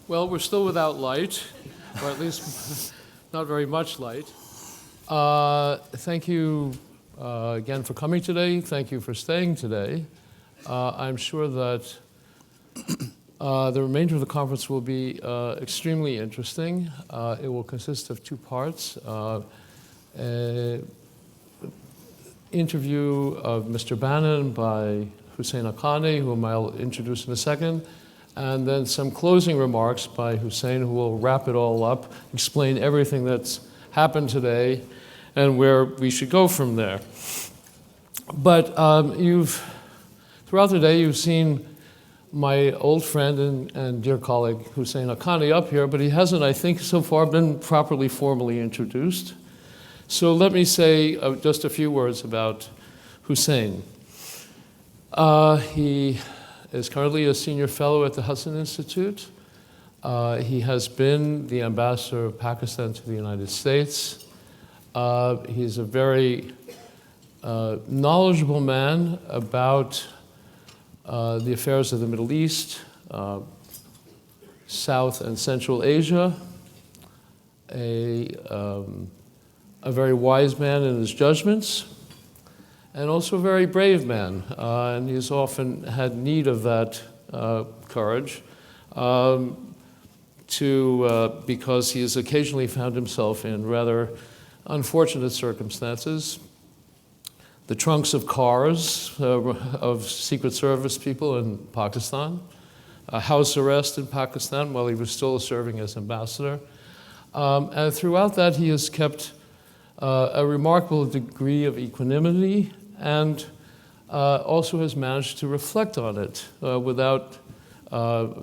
Well, we're still without light, or at least not very much light. Thank you again for coming today. Thank you for staying today. I'm sure that the remainder of the conference will be extremely interesting. It will consist of two parts. An interview of Mr. Bannon by Hussein Haqqani, whom I'll introduce in a second, and then some closing remarks by Hussein, who will wrap it all up, explain everything that's happened today, and where we should go from there. But throughout the day, you've seen my old friend and dear colleague Hussein Haqqani up here, but he hasn't, I think, so far been properly formally introduced. So let me say just a few words about Hussein. He is currently a senior fellow at the Hudson Institute. He has been the ambassador of Pakistan to the United States. He's a very knowledgeable man about the affairs of the Middle East, South and Central Asia, a very wise man in his judgments, and also a very brave man. And he's often had need of that courage because he has occasionally found himself in rather unfortunate circumstances. The trunks of cars of Secret Service people in Pakistan, a house arrest in Pakistan while he was still serving as ambassador. And throughout that, he has kept a remarkable degree of equanimity and also has managed to reflect on it without,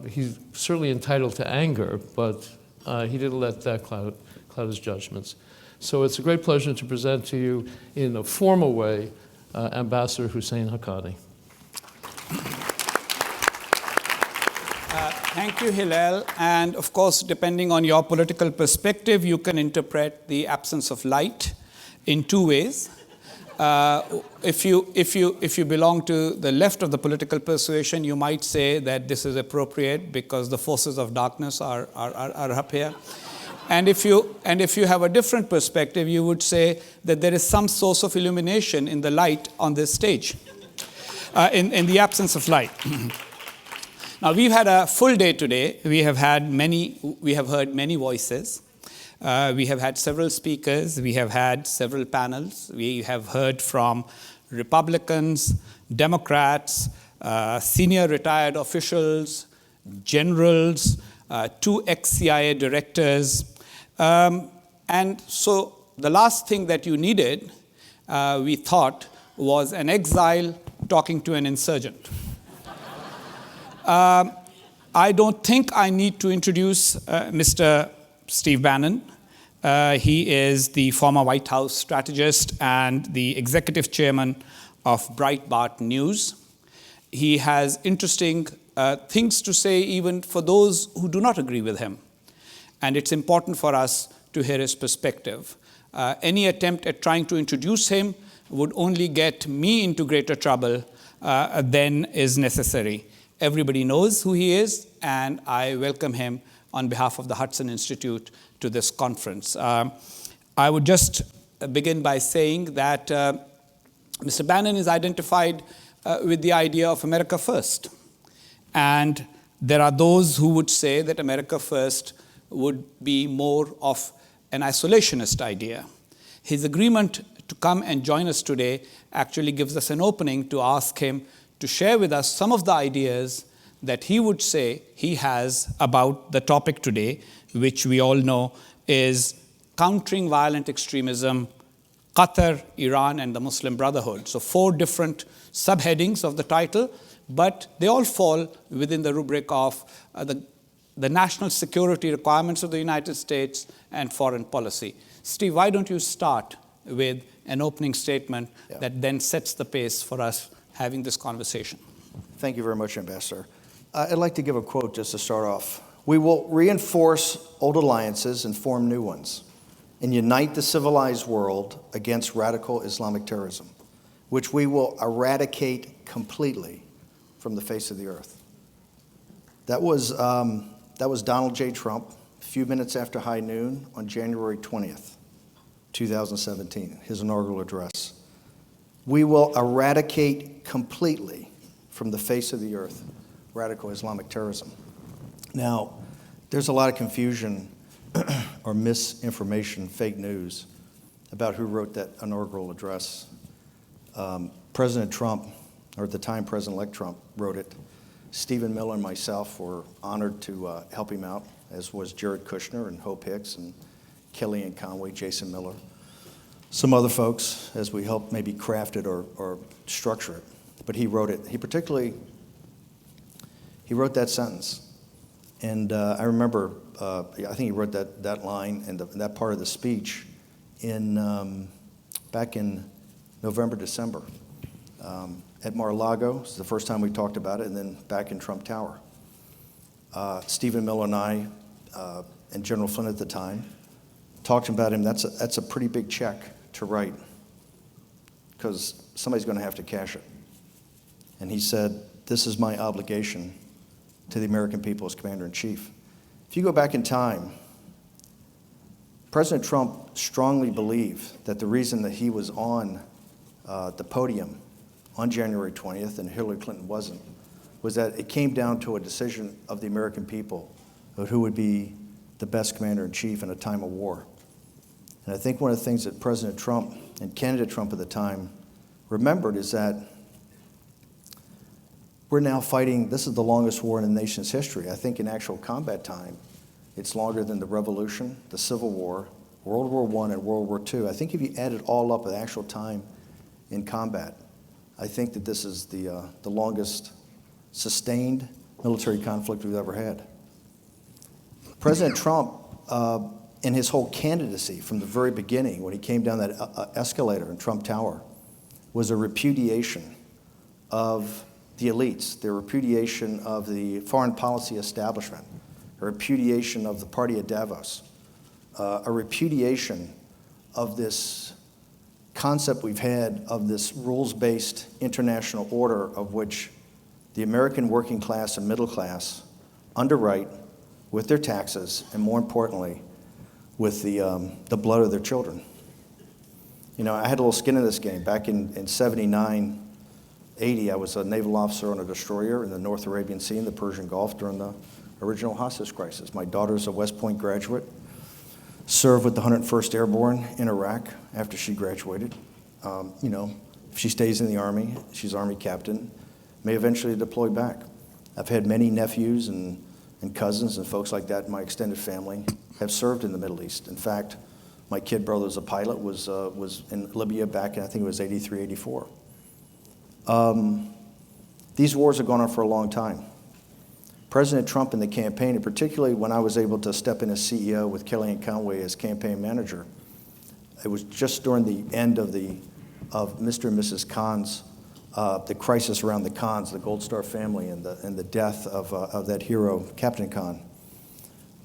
he's certainly entitled to anger, but he didn't let that cloud his judgments. So it's a great pleasure to present to you in a formal way Ambassador Hussein Haqqani. Thank you, Hillel. And of course, depending on your political perspective, you can interpret the absence of light in two ways. If you belong to the left of the political persuasion, you might say that this is appropriate because the forces of darkness are up here. And if you have a different perspective, you would say that there is some source of illumination in the light on this stage, in the absence of light. Now, we've had a full day today. We have heard many voices. We have had several speakers. We have had several panels. We have heard from Republicans, Democrats, senior retired officials, generals, two ex-CIA directors. And so the last thing that you needed, we thought, was an exile talking to an insurgent. I don't think I need to introduce Mr. Steve Bannon. He is the former White House strategist and the executive chairman of Breitbart News. He has interesting things to say even for those who do not agree with him. And it's important for us to hear his perspective. Any attempt at trying to introduce him would only get me into greater trouble than is necessary. Everybody knows who he is, and I welcome him on behalf of the Hudson Institute to this conference. I would just begin by saying that Mr. Bannon is identified with the idea of America First. And there are those who would say that America First would be more of an isolationist idea. His agreement to come and join us today actually gives us an opening to ask him to share with us some of the ideas that he would say he has about the topic today, which we all know is countering violent extremism, Qatar, Iran, and the Muslim Brotherhood. So 4 different subheadings of the title, but they all fall within the rubric of the national security requirements of the United States and foreign policy. Steve, why don't you start with an opening statement that then sets the pace for us having this conversation? Thank you very much, Ambassador. I'd like to give a quote just to start off. We will reinforce old alliances and form new ones and unite the civilized world against radical Islamic terrorism, which we will eradicate completely from the face of the earth. That That was Donald J. Trump, a few minutes after high noon on January 20th, 2017, his inaugural address. We will eradicate completely from the face of the earth radical Islamic terrorism. Now, there's a lot of confusion or misinformation, fake news, about who wrote that inaugural address. President Trump, or at the time President-elect Trump, wrote it. Stephen Miller and myself were honored to help him out, as was Jared Kushner and Hope Hicks and Kellyanne Conway, Jason Miller. Some other folks, as we helped maybe craft it or structure it. But he wrote it. He wrote that sentence. And I remember, I think he wrote that line and that part of the speech back in November, December. At Mar-a-Lago, this is the first time we talked about it, and then back in Trump Tower. Stephen Miller and I, and General Flynn at the time, talked about him. That's a pretty big check to write, because somebody's going to have to cash it. And he said, "This is my obligation to the American people as Commander-in-Chief." If you go back in time, President Trump strongly believed that the reason that he was on the podium on January 20th and Hillary Clinton wasn't, was that it came down to a decision of the American people of who would be the best commander-in-chief in a time of war. And I think one of the things that President Trump and candidate Trump at the time remembered is that we're now fighting, this is the longest war in the nation's history. I think in actual combat time, it's longer than the Revolution, the Civil War, World War I, and World War II. I think if you add it all up with actual time in combat, I think that this is the longest sustained military conflict we've ever had. President Trump, in his whole candidacy from the very beginning, when he came down that escalator in Trump Tower, was a repudiation of the elites, the repudiation of the foreign policy establishment, a repudiation of the Party of Davos, a repudiation of this concept we've had of this rules-based international order of which the American working class and middle class underwrite with their taxes, and more importantly, with the blood of their children. You know, I had a little skin in this game. Back in 79, 80, I was a naval officer on a destroyer in the North Arabian Sea and the Persian Gulf during the original hostage crisis. My daughter's a West Point graduate, served with the 101st Airborne in Iraq after she graduated. You know, if she stays in the Army, she's Army captain, may eventually deploy back. I've had many nephews and cousins and folks like that in my extended family have served in the Middle East. In fact, my kid brother was a pilot, was in Libya back in, I think it was 83, 84. These wars have gone on for a long time. President Trump in the campaign, and particularly when I was able to step in as CEO with Kellyanne Conway as campaign manager, it was just during the end of Mr. and Mrs. Khan's, the crisis around the Khans, the Gold Star family, and the death of that hero, Captain Khan.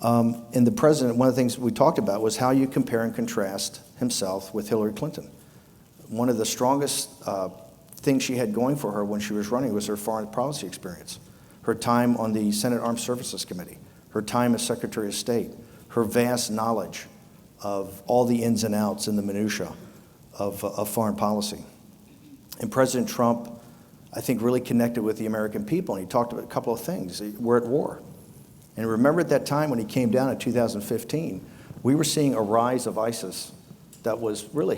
And the president, one of the things we talked about was how you compare and contrast himself with Hillary Clinton. One of the strongest things she had going for her when she was running was her foreign policy experience. Her time on the Senate Armed Services Committee, her time as Secretary of State, her vast knowledge of all the ins and outs and the minutia of foreign policy. And President Trump, I think, really connected with the American people, and he talked about a couple of things. We're at war. And remember at that time when he came down in 2015, we were seeing a rise of ISIS that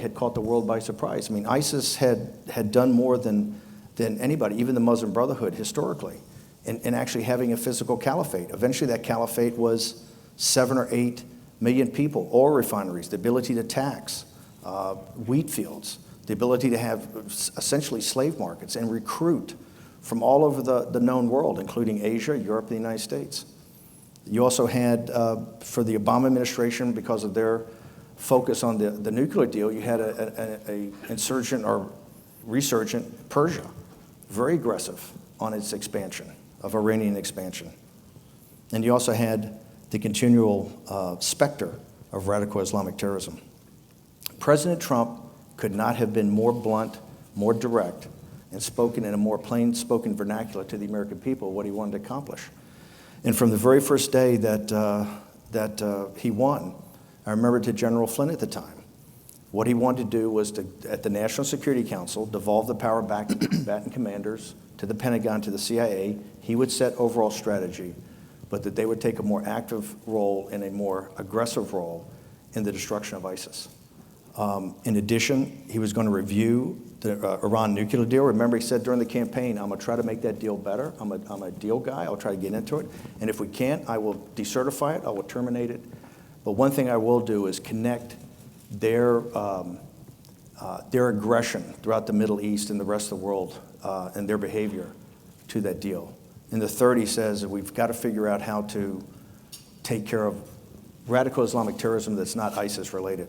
had caught the world by surprise. I mean, ISIS had done more than anybody, even the Muslim Brotherhood historically, in actually having a physical caliphate. Eventually that caliphate was 7 or 8 million people, oil refineries, the ability to tax wheat fields, the ability to have essentially slave markets and recruit from all over the known world, including Asia, Europe, and the United States. You also had, for the Obama administration, because of their focus on the nuclear deal, you had a insurgent or resurgent Persia, very aggressive on its expansion, of Iranian expansion. And you also had the continual specter of radical Islamic terrorism. President Trump could not have been more blunt, more direct, and spoken in a more plain-spoken vernacular to the American people what he wanted to accomplish. And from the very first day that he won, I remember to General Flynn at the time, what he wanted to do was to, at the National Security Council, devolve the power back to combatant commanders, to the Pentagon, to the CIA. He would set overall strategy, but that they would take a more active role and a more aggressive role in the destruction of ISIS. In addition, he was going to review the Iran nuclear deal. Remember, he said during the campaign, I'm going to try to make that deal better. I'm a deal guy. I'll try to get into it. And if we can't, I will decertify it. I will terminate it. But one thing I will do is connect their aggression throughout the Middle East and the rest of the world and their behavior to that deal. And the third, he says, that we've got to figure out how to take care of radical Islamic terrorism that's not ISIS related.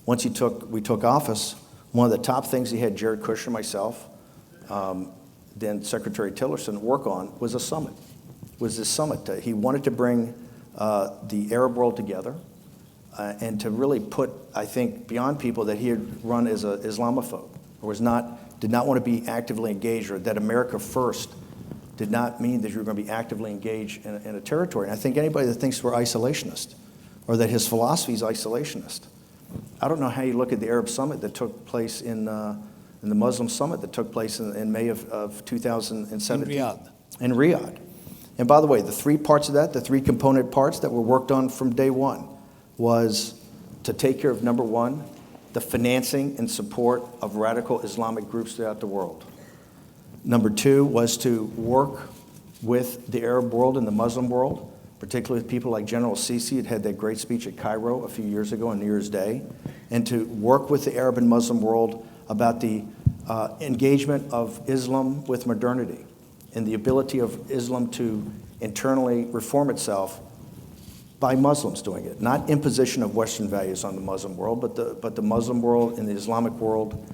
Once we took office, one of the top things he had Jared Kushner, myself, then Secretary Tillerson work on was a summit. Was this summit? He wanted to bring the Arab world together and to really put, I think, beyond people that he had run as an Islamophobe, or did not want to be actively engaged, or that America first did not mean that you were going to be actively engaged in a territory. And I think anybody that thinks we're isolationist, or that his philosophy is isolationist, I don't know how you look at the Arab summit that took place in the Muslim summit that took place in May of 2017. In Riyadh. And by the way, the three parts of that, the three component parts that were worked on from day one, was to take care of, number one, the financing and support of radical Islamic groups throughout the world. Number two was to work with the Arab world and the Muslim world, particularly with people like General Sisi, had that great speech at Cairo a few years ago on New Year's Day, and to work with the Arab and Muslim world about the engagement of Islam with modernity and the ability of Islam to internally reform itself by Muslims doing it, not imposition of Western values on the Muslim world, but the Muslim world and the Islamic world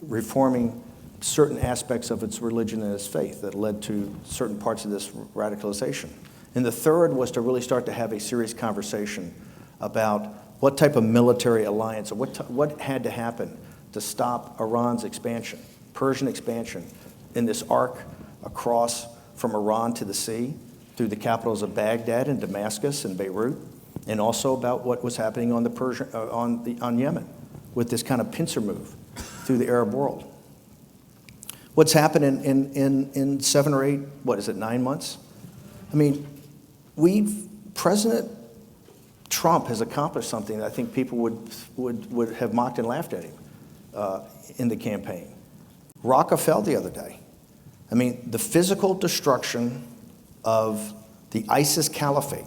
reforming certain aspects of its religion and its faith that led to certain parts of this radicalization. And the third was to really start to have a serious conversation about what type of military alliance, or what had to happen to stop Iran's expansion, Persian expansion, in this arc across from Iran to the sea, through the capitals of Baghdad and Damascus and Beirut, and also about what was happening on on Yemen, with this kind of pincer move through the Arab world. What's happened in 7 or 8, 9 months? I mean, President Trump has accomplished something that I think people would have mocked and laughed at him in the campaign. Raqqa fell the other day. I mean, the physical destruction of the ISIS caliphate,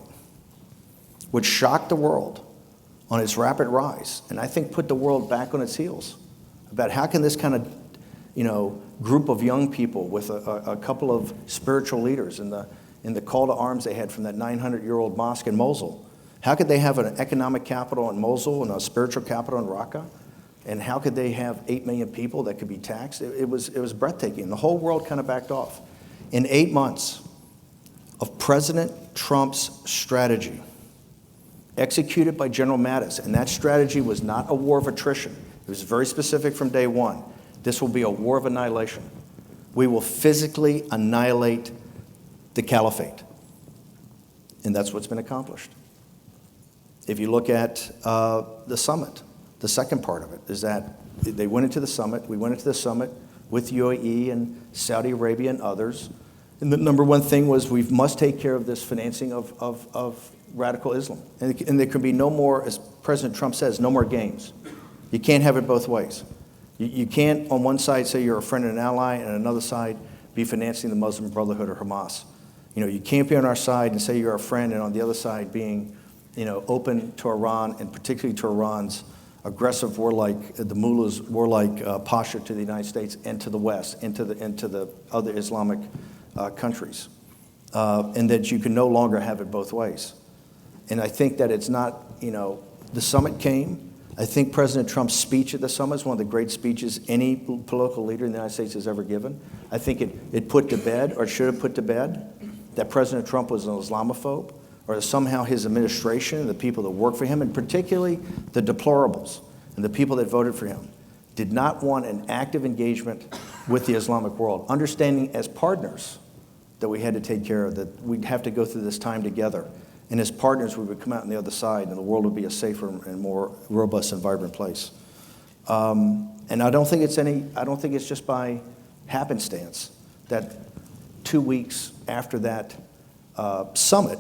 which shocked the world on its rapid rise, and I think put the world back on its heels about how can this kind of, group of young people with a couple of spiritual leaders in the call to arms they had from that 900-year-old mosque in Mosul, how could they have an economic capital in Mosul and a spiritual capital in Raqqa? And how could they have 8 million people that could be taxed? It was breathtaking. The whole world kind of backed off. In 8 months of President Trump's strategy, executed by General Mattis, and that strategy was not a war of attrition. It was very specific from day one. This will be a war of annihilation. We will physically annihilate the caliphate. And that's what's been accomplished. If you look at the summit, the second part of it is that they went into the summit. We went into the summit with UAE and Saudi Arabia and others. And the number one thing was we must take care of this financing of radical Islam. And there can be no more, as President Trump says, no more games. You can't have it both ways. You can't on one side say you're a friend and an ally, and on another side be financing the Muslim Brotherhood or Hamas. You can't be on our side and say you're a friend, and on the other side being, open to Iran, and particularly to Iran's aggressive warlike, the mullah's warlike posture to the United States and to the West, into the other Islamic countries, and that you can no longer have it both ways. And I think that it's not, the summit came. I think President Trump's speech at the summit is one of the great speeches any political leader in the United States has ever given. I think it put to bed, or should have put to bed, that President Trump was an Islamophobe, or somehow his administration, the people that work for him, and particularly the deplorables and the people that voted for him, did not want an active engagement with the Islamic world, understanding as partners that we had to take care of, that we'd have to go through this time together. And as partners, we would come out on the other side, and the world would be a safer and more robust and vibrant place. And I don't think it's just by happenstance that 2 weeks after that summit,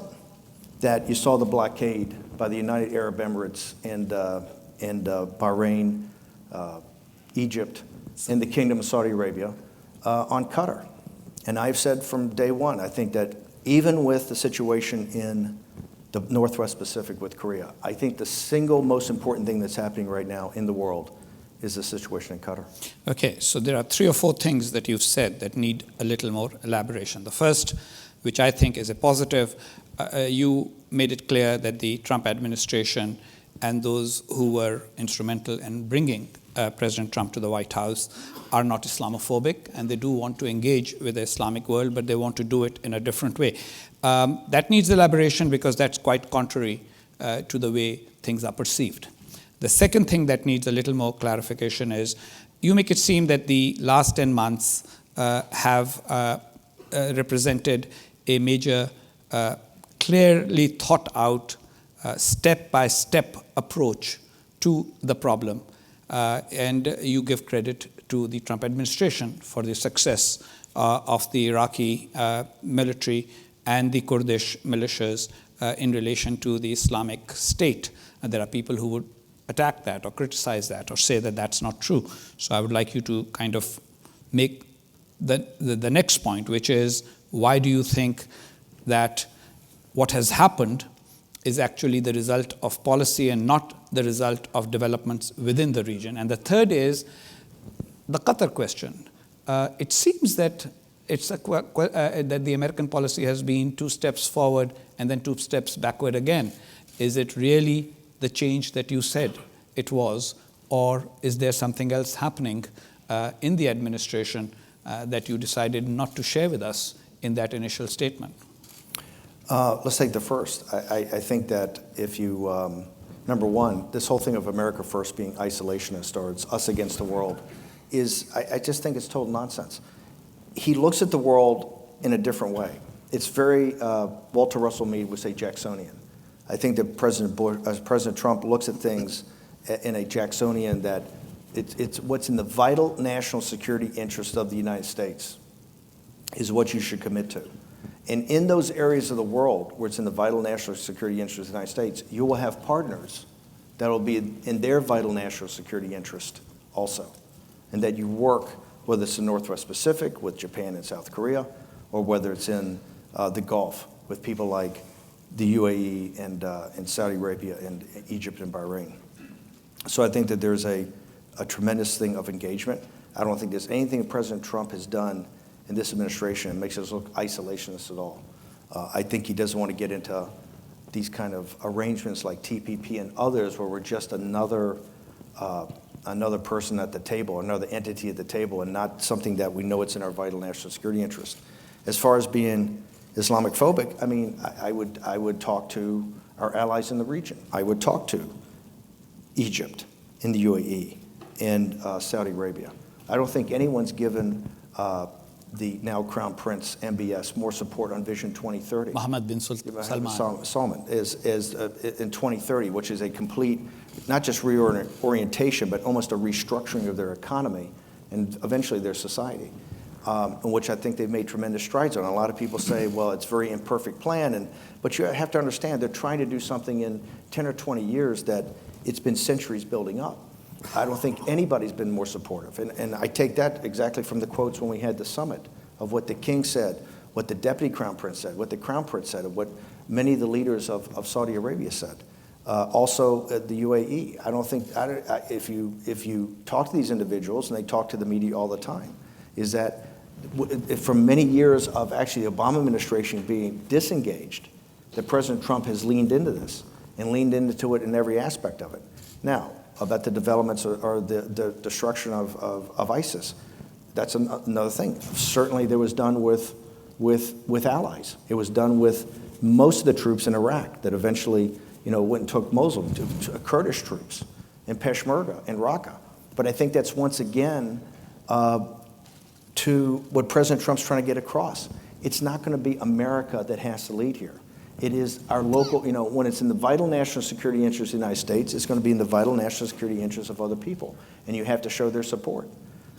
that you saw the blockade by the United Arab Emirates and Bahrain, Egypt, and the Kingdom of Saudi Arabia on Qatar. And I've said from day one, I think that even with the situation in the Northwest Pacific with Korea, I think the single most important thing that's happening right now in the world is the situation in Qatar. Okay, so there are 3 or 4 things that you've said that need a little more elaboration. The first, which I think is a positive, you made it clear that the Trump administration and those who were instrumental in bringing President Trump to the White House are not Islamophobic, and they do want to engage with the Islamic world, but they want to do it in a different way. That needs elaboration because that's quite contrary to the way things are perceived. The second thing that needs a little more clarification is you make it seem that the last 10 months have represented a major, clearly thought out, step-by-step approach to the problem. And you give credit to the Trump administration for the success of the Iraqi military and the Kurdish militias in relation to the Islamic State. And there are people who would attack that or criticize that or say that that's not true. So I would like you to kind of make the next point, which is why do you think that what has happened is actually the result of policy and not the result of developments within the region? And the third is the Qatar question. It seems that that the American policy has been 2 steps forward and then 2 steps backward again. Is it really the change that you said it was, or is there something else happening in the administration that you decided not to share with us in that initial statement? Let's take the first. I think that if you, number one, this whole thing of America first being isolationist or it's us against the world is, I just think it's total nonsense. He looks at the world in a different way. It's very, Walter Russell Mead would say Jacksonian. I think that President Trump looks at things in a Jacksonian that it's what's in the vital national security interest of the United States is what you should commit to. And in those areas of the world where it's in the vital national security interest of the United States, you will have partners that will be in their vital national security interest also. And that you work, whether it's in the Northwest Pacific with Japan and South Korea, or whether it's in the Gulf with people like the UAE and Saudi Arabia and Egypt and Bahrain. So I think that there's a tremendous thing of engagement. I don't think there's anything that President Trump has done in this administration that makes us look isolationist at all. I think he doesn't want to get into these kind of arrangements like TPP and others where we're just another person at the table, another entity at the table, and not something that we know it's in our vital national security interest. As far as being Islamophobic, I mean, I would talk to our allies in the region. I would talk to Egypt and the UAE and Saudi Arabia. I don't think anyone's given the now Crown Prince MBS more support on Vision 2030. Mohammed bin Salman is in 2030, which is a complete, not just reorientation, but almost a restructuring of their economy and eventually their society, in which I think they've made tremendous strides on. A lot of people say, well, it's a very imperfect plan, but you have to understand they're trying to do something in 10 or 20 years that it's been centuries building up. I don't think anybody's been more supportive. And I take that exactly from the quotes when we had the summit of what the king said, what the deputy crown prince said, what the crown prince said, and what many of the leaders of Saudi Arabia said. Also, the UAE. I don't think, if you talk to these individuals, and they talk to the media all the time, is that from many years of actually the Obama administration being disengaged, that President Trump has leaned into this and leaned into it in every aspect of it. Now, about the developments or the destruction of ISIS. That's another thing. Certainly there was done with allies. It was done with most of the troops in Iraq that eventually went and took Mosul, to Kurdish troops in Peshmerga and Raqqa. But I think that's once again to what President Trump's trying to get across. it's not going to be America that has to lead here. It is our local, when it's in the vital national security interest of the United States, it's going to be in the vital national security interest of other people. And you have to show their support.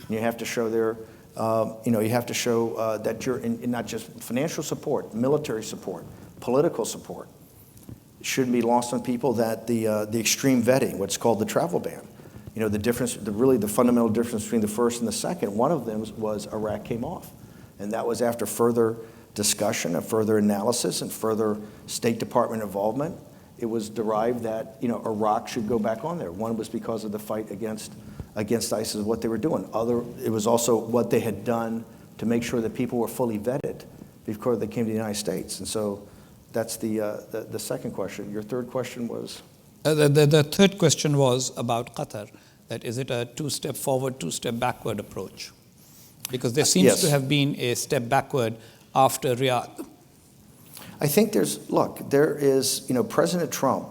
And you have to show that you're in not just financial support, military support, political support. It shouldn't be lost on people that the extreme vetting, what's called the travel ban, the difference, the fundamental difference between the first and the second, one of them was Iraq came off. And that was after further discussion and further analysis and further State Department involvement. It was derived that Iraq should go back on there. One was because of the fight against ISIS, what they were doing. It was also what they had done to make sure that people were fully vetted before they came to the United States. And so that's the second question. Your third question was? The third question was about Qatar. That is it a two-step forward, two-step backward approach? Because there seems Yes. to have been a step backward after Riyadh. I think there is, President Trump,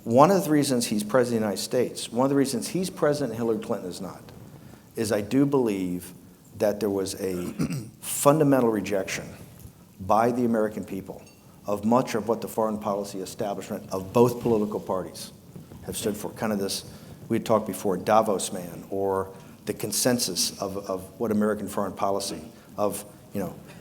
one of the reasons he's president of the United States, one of the reasons he's president and Hillary Clinton is not, is I do believe that there was a fundamental rejection by the American people of much of what the foreign policy establishment of both political parties have stood for. Kind of this, we had talked before, Davos man, or the consensus of what American foreign policy, of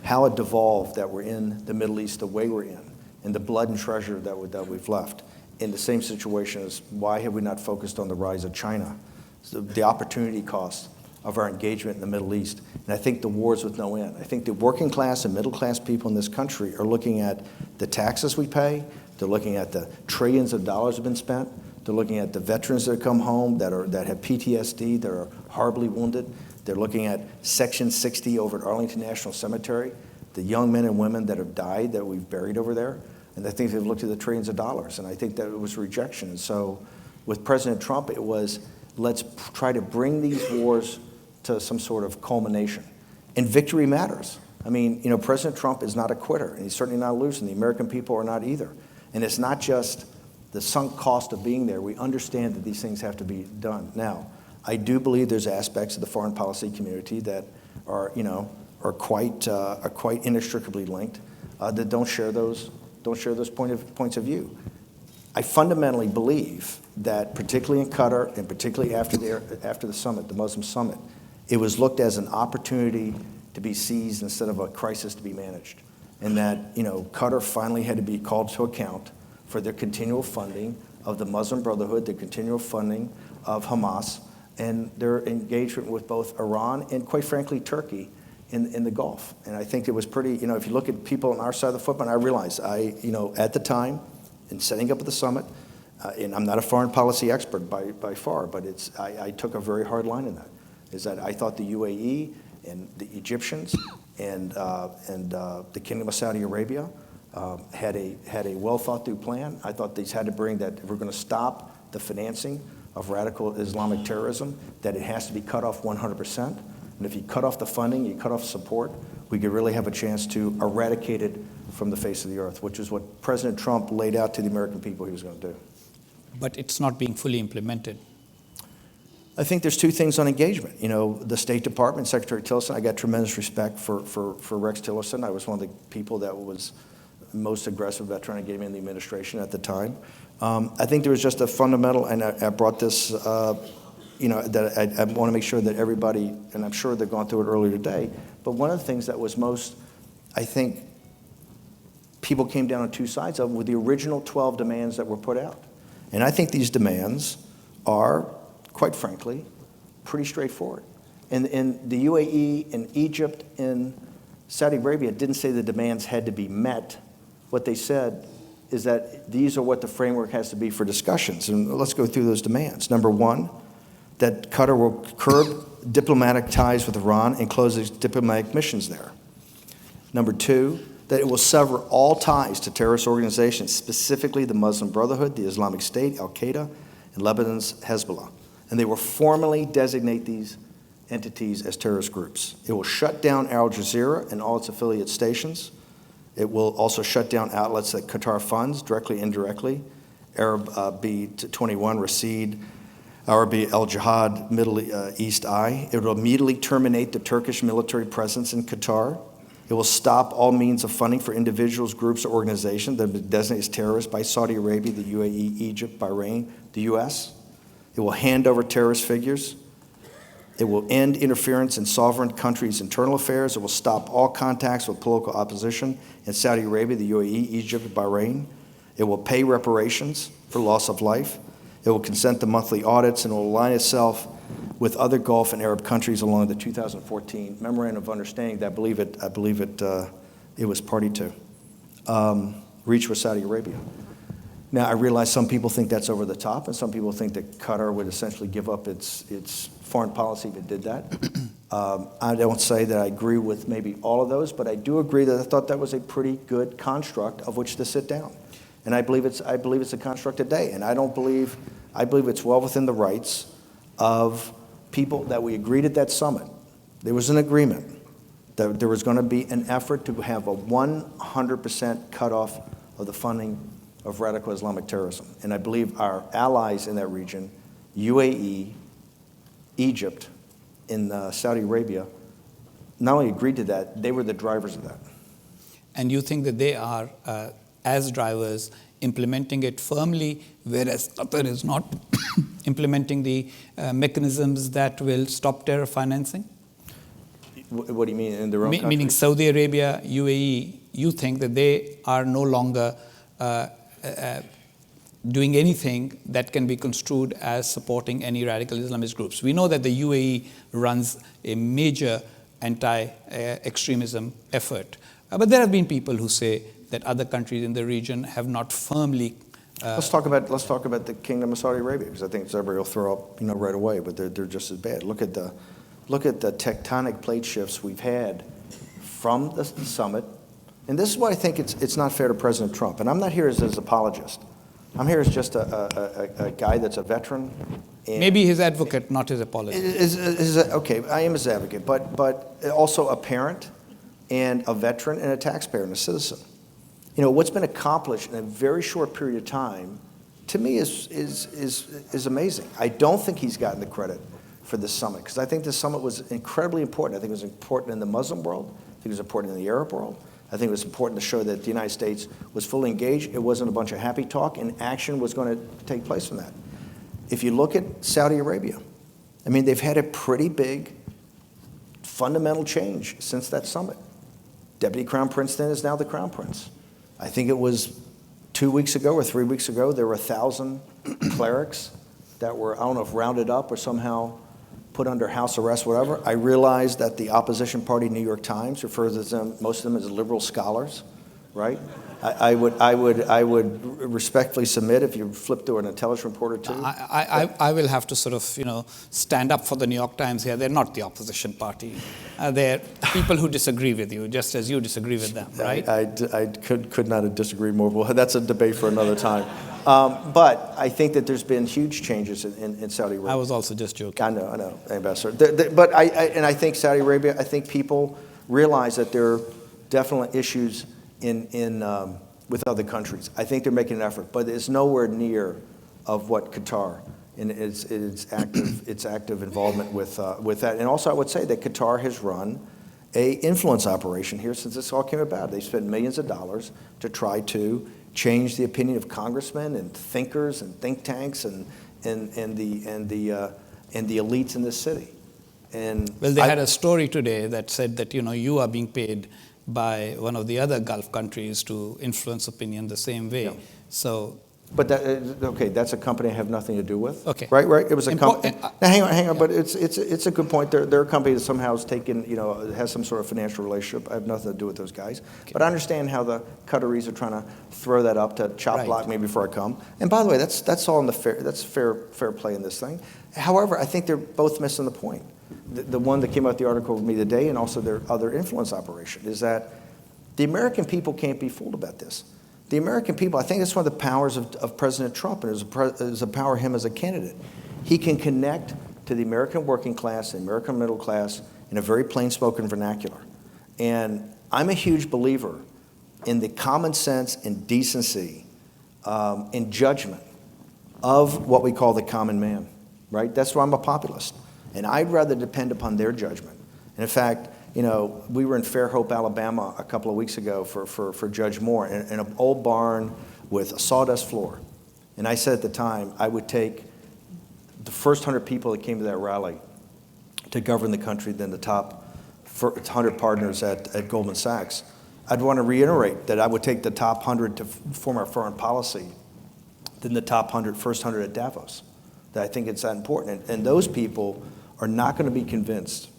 how it devolved that we're in the Middle East the way we're in, and the blood and treasure that we've left. In the same situation as why have we not focused on the rise of China, so the opportunity cost of our engagement in the Middle East. And I think the wars with no end. I think the working class and middle class people in this country are looking at the taxes we pay, they're looking at the trillions of dollars have been spent, they're looking at the veterans that come home that have PTSD, that are horribly wounded. They're looking at Section 60 over at Arlington National Cemetery, the young men and women that have died that we've buried over there. And I think they've looked at the trillions of dollars. And I think that it was rejection. And so with President Trump, it was, let's try to bring these wars to some sort of culmination. And victory matters. I mean, President Trump is not a quitter, and he's certainly not losing. The American people are not either. And it's not just the sunk cost of being there. We understand that these things have to be done. Now, I do believe there's aspects of the foreign policy community that are quite inextricably linked that don't share those points of view. I fundamentally believe that, particularly in Qatar and particularly after the summit, the Muslim summit, it was looked as an opportunity to be seized instead of a crisis to be managed, and that Qatar finally had to be called to account for their continual funding of the Muslim Brotherhood, their continual funding of Hamas, and their engagement with both Iran and, quite frankly, Turkey in the Gulf. And I think it was pretty, if you look at people on our side of the footprint, I realized at the time, in setting up the summit, and I'm not a foreign policy expert by far, but I took a very hard line in that, is that I thought the UAE and the Egyptians and the Kingdom of Saudi Arabia had a well thought through plan. I thought these had to bring that if we're going to stop the financing of radical Islamic terrorism, that it has to be cut off 100%. And if you cut off the funding, you cut off support, we could really have a chance to eradicate it from the face of the earth, which is what President Trump laid out to the American people he was going to do. But it's not being fully implemented. I think there's two things on engagement. The State Department, Secretary Tillerson, I got tremendous respect for Rex Tillerson. I was one of the people that was most aggressive about trying to get him in the administration at the time. I think there was just a fundamental, and I brought this, that I want to make sure that everybody, and I'm sure they've gone through it earlier today, but one of the things that was most, I think, people came down on two sides of were the original 12 demands that were put out. And I think these demands are, quite frankly, pretty straightforward. And the UAE and Egypt and Saudi Arabia didn't say the demands had to be met. What they said is that these are what the framework has to be for discussions. And let's go through those demands. Number one, that Qatar will curb diplomatic ties with Iran and close its diplomatic missions there. Number two, that it will sever all ties to terrorist organizations, specifically the Muslim Brotherhood, the Islamic State, Al-Qaeda, and Lebanon's Hezbollah. And they will formally designate these entities as terrorist groups. It will shut down Al Jazeera and all its affiliate stations. It will also shut down outlets that Qatar funds, directly and indirectly, Arab B21, Rasid, Arabi Al-Jihad, Middle East Eye. It will immediately terminate the Turkish military presence in Qatar. It will stop all means of funding for individuals, groups, or organizations that have been designated as terrorists by Saudi Arabia, the UAE, Egypt, Bahrain, the U.S. It will hand over terrorist figures. It will end interference in sovereign countries' internal affairs. It will stop all contacts with political opposition in Saudi Arabia, the UAE, Egypt, and Bahrain. It will pay reparations for loss of life. It will consent to monthly audits and will align itself with other Gulf and Arab countries along the 2014 Memorandum of Understanding that I believe it was party to, reached with Saudi Arabia. Now, I realize some people think that's over the top, and some people think that Qatar would essentially give up its foreign policy if it did that. I don't say that I agree with maybe all of those, but I do agree that I thought that was a pretty good construct of which to sit down. And I believe it's a construct today, and I believe it's well within the rights of people that we agreed at that summit. There was an agreement that there was going to be an effort to have a 100% cutoff of the funding of radical Islamic terrorism. And I believe our allies in that region, UAE, Egypt, and Saudi Arabia, not only agreed to that, they were the drivers of that. And you think that they are, as drivers, implementing it firmly, whereas Qatar is not implementing the mechanisms that will stop terror financing? What do you mean, in their own country? Meaning Saudi Arabia, UAE, you think that they are no longer doing anything that can be construed as supporting any radical Islamist groups. We know that the UAE runs a major anti-extremism effort. But there have been people who say that other countries in the region have not firmly. Let's talk about the Kingdom of Saudi Arabia, because I think everybody will throw up right away, but they're just as bad. Look at the tectonic plate shifts we've had from the summit, and this is why I think it's not fair to President Trump. And I'm not here as his apologist. I'm here as just a guy that's a veteran. Maybe his advocate, not his apologist. Okay, I am his advocate, but also a parent and a veteran and a taxpayer and a citizen. What's been accomplished in a very short period of time, to me, is amazing. I don't think he's gotten the credit for this summit, because I think this summit was incredibly important. I think it was important in the Muslim world. I think it was important in the Arab world. I think it was important to show that the United States was fully engaged. It wasn't a bunch of happy talk, and action was going to take place from that. If you look at Saudi Arabia, they've had a pretty big fundamental change since that summit. Deputy Crown Prince then is now the Crown Prince. I think it was 2 weeks ago or 3 weeks ago, there were 1,000 clerics that were, I don't know if rounded up or somehow put under house arrest, whatever. I realized that the opposition party, New York Times, refers to them, most of them, as liberal scholars, right? I would respectfully submit, if you flip to an intelligence report or two. I will have to sort of, stand up for the New York Times here. They're not the opposition party. They're people who disagree with you, just as you disagree with them, right? I could not have disagreed more. Well, that's a debate for another time. But I think that there's been huge changes in Saudi Arabia. I was also just joking. I know, Ambassador. But I think Saudi Arabia, I think people realize that there are definitely issues with other countries. I think they're making an effort, but it's nowhere near of what Qatar and its active involvement with that. And also, I would say that Qatar has run a influence operation here since this all came about. They spent millions of dollars to try to change the opinion of congressmen and thinkers and think tanks and the elites in this city. And well, they had a story today that said that you are being paid by one of the other Gulf countries to influence opinion the same way. Yeah. So, but that's a company I have nothing to do with. Okay, right. It was a company. Now, hang on. Yeah. But it's a good point. They're a company that somehow has taken, has some sort of financial relationship. I have nothing to do with those guys. Okay. But I understand how the Qataris are trying to throw that up to chop block me before I come. And by the way, that's all in the fair play in this thing. However, I think they're both missing the point. The one that came out the article with me today, and also their other influence operation, is that the American people can't be fooled about this. The American people, I think that's one of the powers of President Trump, and it is a power of him as a candidate. He can connect to the American working class, the American middle class, in a very plain-spoken vernacular. And I'm a huge believer in the common sense and decency and judgment of what we call the common man, right? That's why I'm a populist. And I'd rather depend upon their judgment. And in fact, we were in Fairhope, Alabama a couple of weeks ago for Judge Moore in an old barn with a sawdust floor. And I said at the time, I would take the first 100 people that came to that rally to govern the country than the top 100 partners at Goldman Sachs. I'd want to reiterate that I would take the top 100 to form our foreign policy than the top first 100 at Davos. That I think it's that important. And those people are not going to be convinced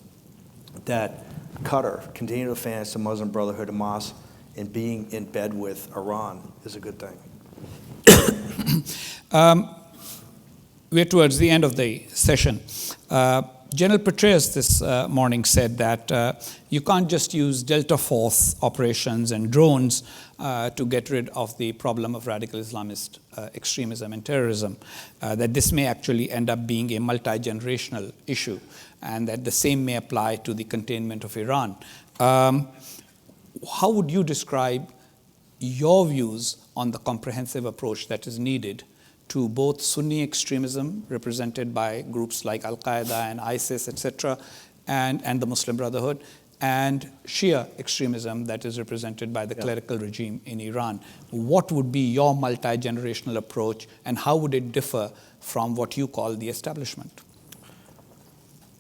that Qatar, continue to finance the Muslim Brotherhood, Hamas, and being in bed with Iran is a good thing. We're towards the end of the session. General Petraeus this morning said that you can't just use Delta Force operations and drones to get rid of the problem of radical Islamist extremism and terrorism, that this may actually end up being a multi-generational issue, and that the same may apply to the containment of Iran. How would you describe your views on the comprehensive approach that is needed to both Sunni extremism, represented by groups like Al-Qaeda and ISIS, etc., and the Muslim Brotherhood, and Shia extremism that is represented by the clerical regime in Iran? What would be your multi-generational approach, and how would it differ from what you call the establishment?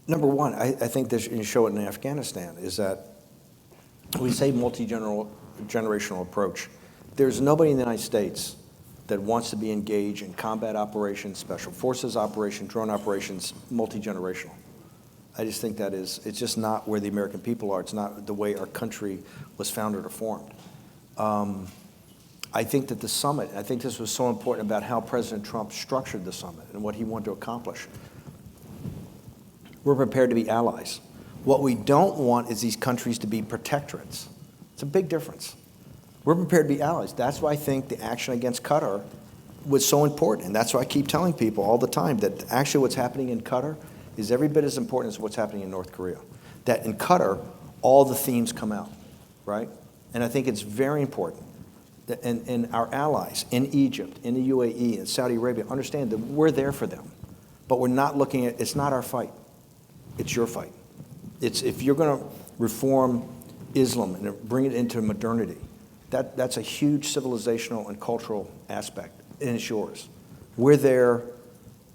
Number one, I think this, you show it in Afghanistan, is that we say multi-generational approach. There's nobody in the United States that wants to be engaged in combat operations, special forces operations, drone operations, multi-generational. I just think it's just not where the American people are. It's not the way our country was founded or formed. I think that the summit, I think this was so important about how President Trump structured the summit and what he wanted to accomplish. We're prepared to be allies. What we don't want is these countries to be protectorates. It's a big difference. We're prepared to be allies. That's why I think the action against Qatar was so important. And that's why I keep telling people all the time that actually what's happening in Qatar is every bit as important as what's happening in North Korea. That in Qatar, all the themes come out, right? And I think it's very important that and our allies in Egypt, in the UAE, in Saudi Arabia, understand that we're there for them. But we're not looking at, it's not our fight. It's your fight. It's if you're going to reform Islam and bring it into modernity, that's a huge civilizational and cultural aspect, and it's yours. We're there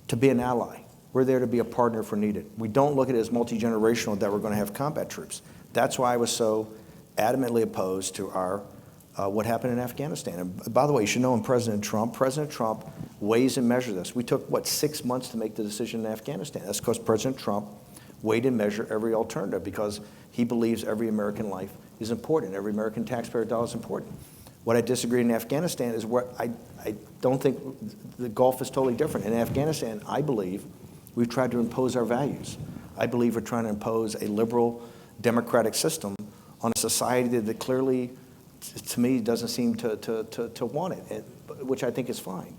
to be an ally. We're there to be a partner if we're needed. We don't look at it as multi-generational that we're going to have combat troops. That's why I was so adamantly opposed to our what happened in Afghanistan. And by the way, you should know President Trump weighs and measures this. We took, 6 months to make the decision in Afghanistan. That's because President Trump weighed and measured every alternative because he believes every American life is important. Every American taxpayer dollar is important. What I disagree in Afghanistan is where I don't think the Gulf is totally different. In Afghanistan, I believe we've tried to impose our values. I believe we're trying to impose a liberal democratic system on a society that clearly, to me, doesn't seem to want it, which I think is fine.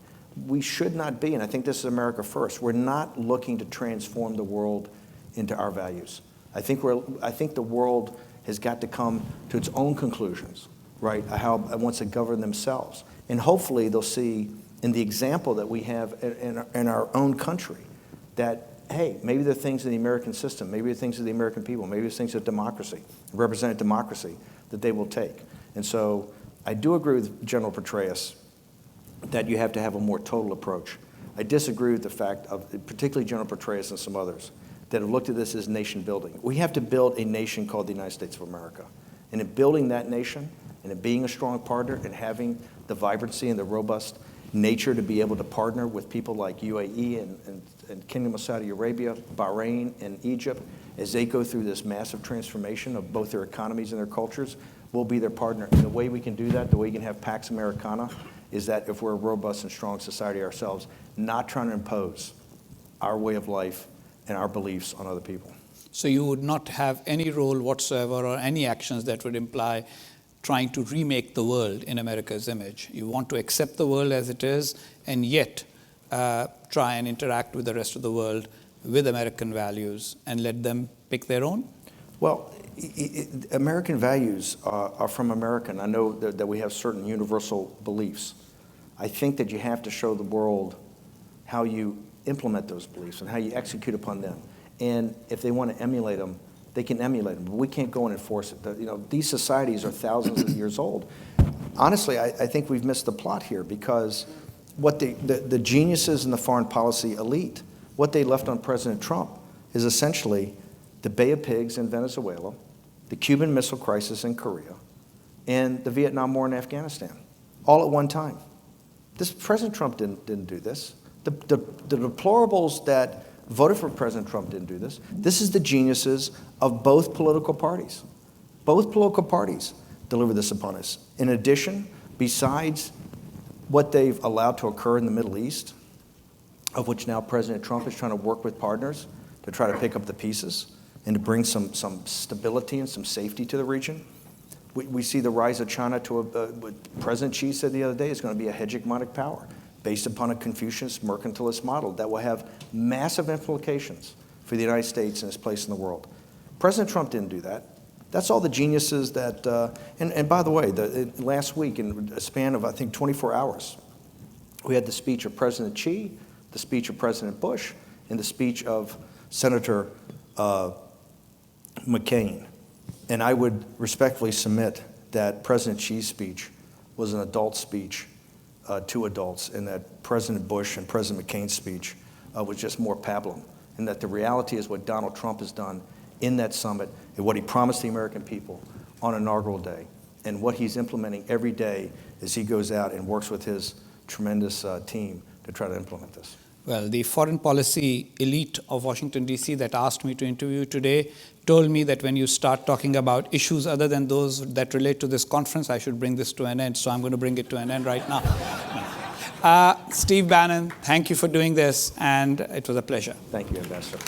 We should not be, and I think this is America first, we're not looking to transform the world into our values. I think the world has got to come to its own conclusions, right? How it wants to govern themselves. And hopefully they'll see in the example that we have in our own country that, hey, maybe there are things in the American system, maybe there are things of the American people, maybe there's things of democracy, represented democracy, that they will take. And so I do agree with General Petraeus that you have to have a more total approach. I disagree with the fact of, particularly General Petraeus and some others, that have looked at this as nation building. We have to build a nation called the United States of America. And in building that nation, and in being a strong partner, and having the vibrancy and the robust nature to be able to partner with people like UAE and Kingdom of Saudi Arabia, Bahrain, and Egypt, as they go through this massive transformation of both their economies and their cultures, we'll be their partner. And the way we can do that, the way you can have Pax Americana, is that if we're a robust and strong society ourselves, not trying to impose our way of life and our beliefs on other people. So you would not have any role whatsoever or any actions that would imply trying to remake the world in America's image. You want to accept the world as it is and yet try and interact with the rest of the world with American values and let them pick their own? Well, American values are from America, and I know that we have certain universal beliefs. I think that you have to show the world how you implement those beliefs and how you execute upon them. And if they want to emulate them, They can emulate them, but we can't go and enforce it. These societies are thousands of years old. Honestly, I think we've missed the plot here, because what the geniuses in the foreign policy elite, what they left on President Trump is essentially the Bay of Pigs in Venezuela, the Cuban Missile Crisis in Korea, and the Vietnam War in Afghanistan, all at one time. President Trump didn't do this. The deplorables that voted for President Trump didn't do this. This is the geniuses of both political parties. Both political parties deliver this upon us. In addition, besides what they've allowed to occur in the Middle East, of which now President Trump is trying to work with partners to try to pick up the pieces and to bring some stability and some safety to the region. We see the rise of China to what President Xi said the other day is going to be a hegemonic power based upon a Confucianist mercantilist model that will have massive implications for the United States and its place in the world. President Trump didn't do that. That's all the geniuses that, and by the way, last week in a span of, I think, 24 hours, we had the speech of President Xi, the speech of President Bush, and the speech of Senator McCain. And I would respectfully submit that President Xi's speech was an adult speech to adults, and that President Bush and President McCain's speech was just more pablum, and that the reality is what Donald Trump has done in that summit and what he promised the American people on inaugural day, and what he's implementing every day as he goes out and works with his tremendous team to try to implement this. Well, the foreign policy elite of Washington, D.C. that asked me to interview today told me that when you start talking about issues other than those that relate to this conference, I should bring this to an end. So I'm going to bring it to an end right now. Steve Bannon, thank you for doing this, and it was a pleasure. Thank you, Ambassador.